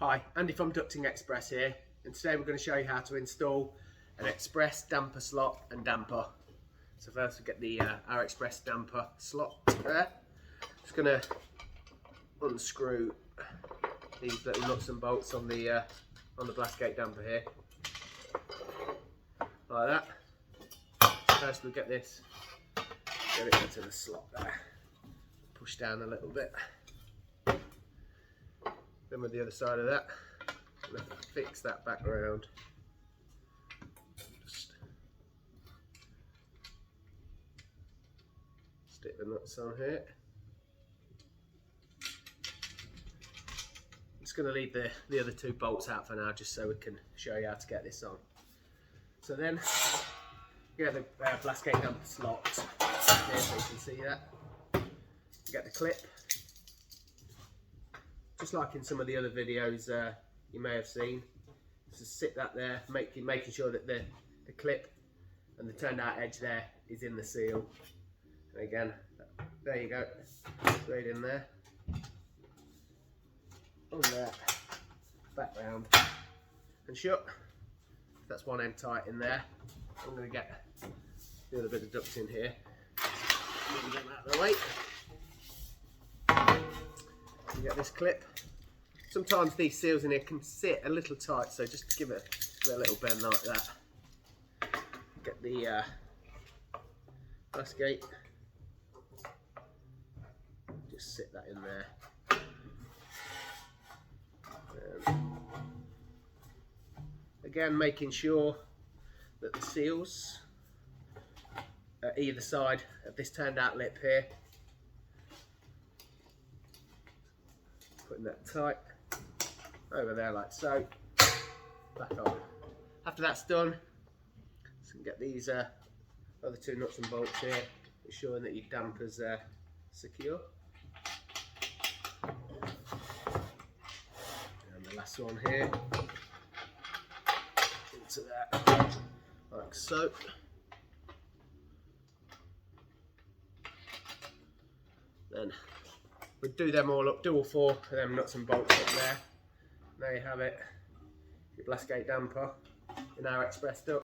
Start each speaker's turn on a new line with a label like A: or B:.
A: Hi, Andy from Ducting Express here, and today we're going to show you how to install an Express damper slot and damper. So first we get the our Express damper slot there. Just going to unscrew these little nuts and bolts on the blast gate damper here, like that. First we get it into the slot there. Push down a little bit. Then with the other side of that, I'm going to fix that back around. Just stick the nuts on here. I'm just going to leave the other two bolts out for now, just so we can show you how to get this on. So then, you get the blast gate damper slot here, so you can see that. You get the clip. Just like in some of the other videos you may have seen, just sit that there, making sure that the clip and the turned out edge there is in the seal. And again, there you go, straight in there, on there, back round and shut. That's one end tight in there. I'm going to get the other bit of duct in here. Get that out of the way. You get this clip. Sometimes these seals in here can sit a little tight, so just give it a little bend like that. Get the blast gate. Just sit that in there. Again, making sure that the seals at either side of this turned out lip here. Putting that tight over there like so, back on. After that's done, so you can get these other two nuts and bolts here, ensuring that your damper's secure. And the last one here, into that, like so. Then we do them all up, do all four of them nuts and bolts up there. There you have it, your blast gate damper in our Express Duct.